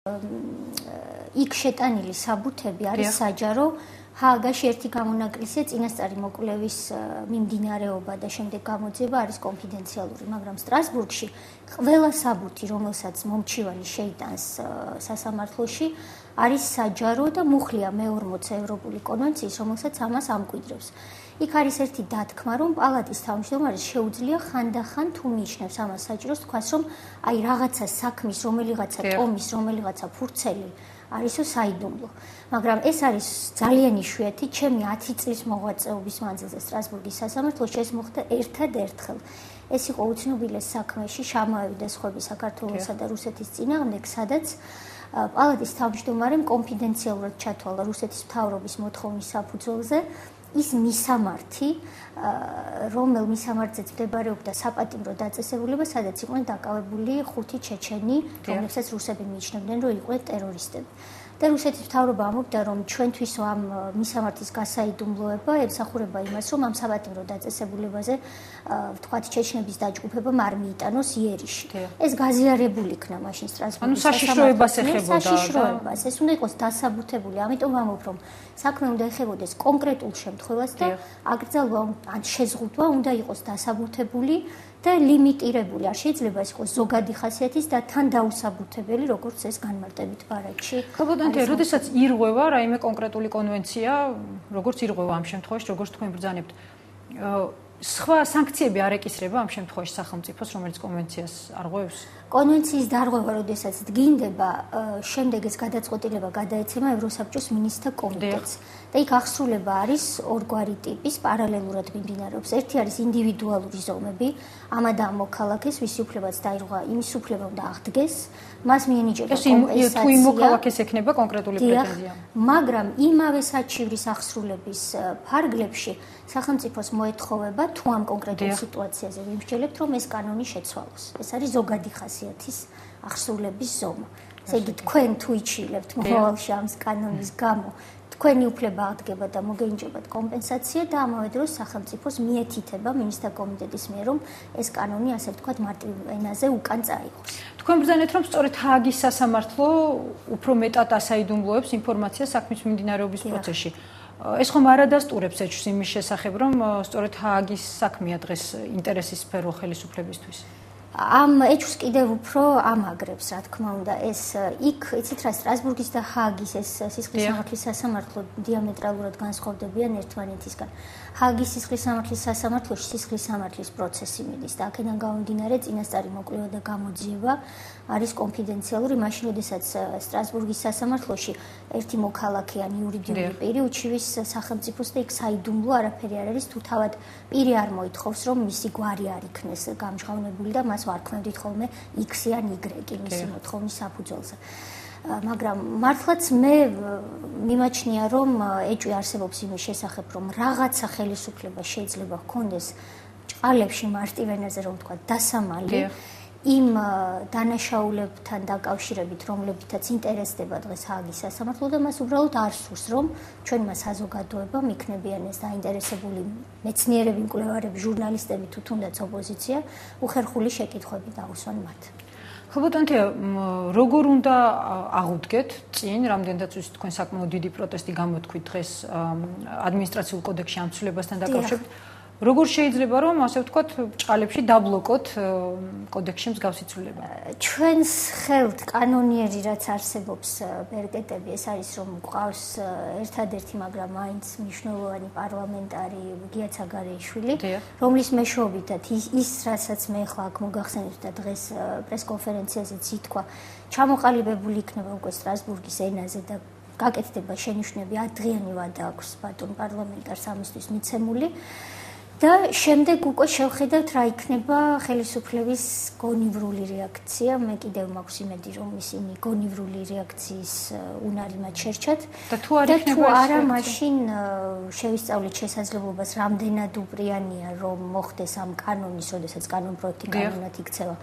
იქ შეტანილი საბუთები არის საჯარო ჰააგაში ერთი გამონაკლისია წინასწარი მოკვლევის მიმდინარეობა და შემდეგ გამოძიება არის კონფიდენციალური, მაგრამ სტრასბურგში ყველა საბუთი, რომელსაც მომჩივანი შეიტანს სასამართლოში, არის საჯარო და მუხლია მე-40 ევროპული კონვენციის, რომელსაც ამას ამკვიდრებს. იქ არის ერთი დათქმა, რომ პალატის თავმჯდომარეს შეუძლია ხანდახან თუ მიიჩნევს ამას საჭიროს, თქვას, რომ აი რაღაცა საქმის, რომელიღაცა ტომის, რომელიღაცა ფურცელი არისო საიდუმლო. მაგრამ ეს არის ძალიან იშვიათი, ჩემი 10 წლის მოღვაწეობის მანძილზე სტრასბურგის სასამართლოში ეს მოხდა ერთადერთხელ. ეს იყო უცნობილეს საქმეში შამოევი და სხვები საქართველოსა და რუსეთის წინააღმდეგ, სადაც პალატის თავმჯდომარემ კონფიდენციალურად ჩათვალა რუსეთის მთავრობის მოთხოვნის საფუძველზე ის მისამართი, რომელ მისამართზეც მდებარეობდა საპატიმრო დაწესებულება, სადაც იყვნენ დაკავებული 5 ჩეჩენი, რომლებსაც რუსები მიიჩნევდნენ, რომ იყვნენ ტერორისტები. და რუსეთის მთავრობა ამბობდა, რომ ჩვენთვისო ამ მისამართის გასაიდუმლოება ემსახურება იმას, რომ ამ საპატიმრო დაწესებულებაზე ვთქვათ ჩეჩნების დაჯგუფებამ არ მიიტანოს იერიში. ეს გაზიარებული იქნა მაშინ სტრასბურგის საშიშროებას ეხებოდა. საშიშროებას. ეს უნდა იყოს დასაბუთებული, ამიტომ ვამბობ, რომ საქმე უნდა ეხებოდეს კონკრეტულ შემთხვევას და აკრძალვა ან შეზღუდვა უნდა იყოს დასაბუთებული და ლიმიტირებული. არ შეიძლება ეს იყოს ზოგადი ხასიათის და თან დაუსაბუთებელი, როგორც ეს განმარტებით ბარათში. ხებოდანთე, როდესაც ირღვევა რაიმე კონკრეტული კონვენცია, როგორც ირღვევა ამ შემთხვევაში, როგორც თქვენ ბრძანებთ, სხვა სანქციები არ ეკისრება ამ შემთხვევაში სახელმწიფოს, რომელიც კონვენციას არღვევს? კონვენციის დარღვევა, როდესაც დგინდება, შემდეგ ეს გადაწყვეტილება გადაეცემა ევროსაბჭოს მინისტრთა კომიტეტს. და იქ აღსრულება არის ორგვარი ტიპის, პარალელურად მიმდინარეობს. ერთი არის ინდივიდუალური ზომები, ამა და ამ მოქალაქეს, ვისი უფლებაც დაირღვა, იმის უფლება უნდა აღდგეს, მას მიენიჭება კომპენსაცია. თუ იმ მოქალაქეს ექნება კონკრეტული პრეტენზია. მაგრამ იმავე საჩივრის აღსრულების ფარგლებში სახელმწიფოს მოეთხოვება, თუ ამ კონკრეტულ სიტუაციაზე ვიმსჯელებთ, რომ ეს კანონი შეცვალოს. ეს არის ზოგადი ხასიათის აღსრულების ზომა. ესე იგი, თქვენ თუ იჩილებთ მომავალში ამ კანონის გამო, თქვენი უფლება აღდგება და მოგენიჭებათ კომპენსაცია და ამავე დროს სახელმწიფოს მიეთითება მინისტრთა კომიტეტის მიერ, რომ ეს კანონი, ასე ვთქვათ, მარტივ ენაზე უკან წაიღოს. თქვენ ბრძანეთ, რომ სწორედ ჰააგის სასამართლო უფრო მეტად ასაიდუმლოებს ინფორმაციას საქმის მიმდინარეობის პროცესში. ეს ხომ არ ადასტურებს ეჭვს იმის შესახებ, რომ სწორედ ჰააგის საქმეა დღეს ინტერესის სფერო ხელისუფლებისთვის? ამ ეჭვს კიდევ უფრო ამაგრებს, რა თქმა უნდა, ეს იქ, იცით რა, სტრასბურგის და ჰააგის ეს სისხლის სამართლის სასამართლო დიამეტრალურად განსხვავდებიან ერთმანეთისგან. ჰააგის სისხლის სამართლის სასამართლოში სისხლის სამართლის პროცესი მიდის და აქედან გამომდინარე წინასწარი მოკვლევა და გამოძიება არის კონფიდენციალური, მაშინ როდესაც სტრასბურგის სასამართლოში ერთი მოქალაქე ან იურიდიული პირი უჩივის სახელმწიფოს და იქ საიდუმლო არაფერი არ არის, თუ თავად პირი არ მოითხოვს, რომ მისი გვარი არ იქნეს გამჟღავნებული და მას ვარქმევდით ხოლმე X-ი ან Y-ი მისი მოთხოვნის საფუძველზე. მაგრამ მართლაც მე მიმაჩნია, რომ ეჭვი არსებობს იმის შესახებ, რომ რაღაცა ხელისუფლება შეიძლება ჰქონდეს ჭყალებში მარტივენაზე, რომ ვთქვათ, დასამალი იმ დანაშაულებთან დაკავშირებით, რომლებითაც ინტერესდება დღეს ჰააგის სასამართლო და მას უბრალოდ არ სურს, რომ ჩვენმა საზოგადოებამ იქნებიან ეს დაინტერესებული მეცნიერები, მკვლევარები, ჟურნალისტები თუ თუნდაც ოპოზიცია უხერხული შეკითხვები დაუსვან მათ. ხებოდანთე, როგორ უნდა აღუდგეთ წინ, რამდენადაც ვიცით თქვენ საკმაოდ დიდი პროტესტი გამოთქვით დღეს ადმინისტრაციულ კოდექსში ამ ცვლილებასთან დაკავშირებით. როგორ შეიძლება რომ ასე ვთქვათ ჭყალებში დაბლოკოთ კოდექსში მსგავსი ცვლილება? ჩვენს ხელთ კანონიერი რაც არსებობს ბერკეტები, ეს არის რომ გვყავს ერთადერთი, მაგრამ მაინც მნიშვნელოვანი პარლამენტარი გია ცაგარეიშვილი, რომლის მეშვეობითაც ის რასაც მე ახლა აქ მოგახსენებთ და დღეს პრესკონფერენციაზეც ითქვა, ჩამოყალიბებული იქნება უკვე სტრასბურგის ენაზე და გაკეთდება შენიშვნები, დღიანი ვადა აქვს ბატონ პარლამენტარს ამისთვის მიცემული. და შემდეგ უკვე შევხედავთ რა იქნება ხელისუფლების გონივრული რეაქცია. მე კიდევ მაქვს იმედი, რომ ისინი გონივრული რეაქციის უნარი მათ შერჩათ და თუ არა, მაშინ შევისწავლეთ შესაძლებლობას, რამდენად უპრიანია რომ მოხდეს ამ კანონის, როდესაც კანონ პროექტი კანონად იქცევა.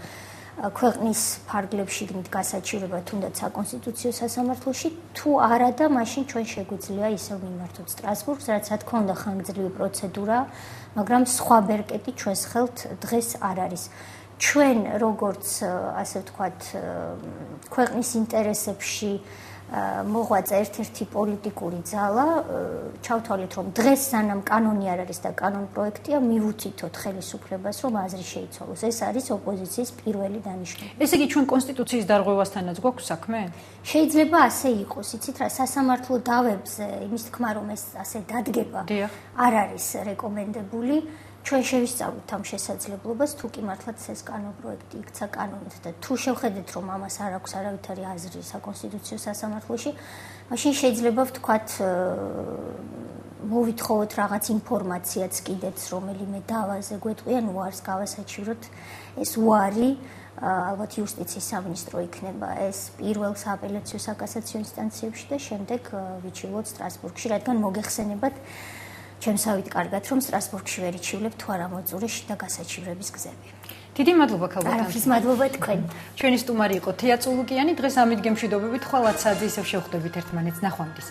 ქვეყნის ფარგლებში გნით გასაჩივრება თუნდაც საკონსტიტუციო სასამართლოში, თუ არა და მაშინ ჩვენ შეგვიძლია ისევ მიმართოთ სტრასბურგს, რაც რა თქმა უნდა ხანგრძლივი პროცედურაა, მაგრამ სხვა ბერკეტი ჩვენს ხელთ დღეს არ არის. ჩვენ როგორც ასე ვთქვათ ქვეყნის ინტერესებში მოღვაწე ერთ-ერთი პოლიტიკური ძალა ჩავთვალეთ რომ დღეს სანამ კანონი არ არის და კანონ პროექტია მივუწითოთ ხელისუფლებას რომ აზრი შეიცვალოს. ეს არის ოპოზიციის პირველი დანიშნულება. ესე იგი ჩვენ კონსტიტუციის დარღვევასთანაც გვაქვს საქმე? შეიძლება ასე იყოს, იცით რა, სასამართლო დავებზე იმის თქმა რომ ეს ასე დადგება არ არის რეკომენდებული. ჩვენ შევისწავლით ამ შესაძლებლობას, თუ კი მართლაც ეს კანონპროექტი იქცა კანონით და თუ შევხედეთ რომ ამას არ აქვს არავითარი აზრი საკონსტიტუციო სასამართლოში, მაშინ შეიძლება ვთქვათ მოვითხოვოთ რაღაც ინფორმაციაც კიდეც რომელიმე დავაზე გვეტყვიან უარს გავასაჩივროთ ეს უარი ალბათ იუსტიციის სამინისტრო იქნება ეს პირველ სააპელაციო საკასაციო ინსტანციებში და შემდეგ ვიჩივლოთ სტრასბურგში, რადგან მოგეხსენებათ ჩემსავით კარგად რომ სტრასბურგში ვერ იჩივლებთ თუ არა მოწურე შიდა გასაჩივრების გზები. დიდი მადლობა ქალბატონო. არაფრის მადლობა თქვენ. ჩვენი სტუმარი იყო თეა წულუკიანი, დღეს ამით გემშვიდობებით, ხვალაც საძე ისევ შევხვდებით ერთმანეთს ნახვამდის.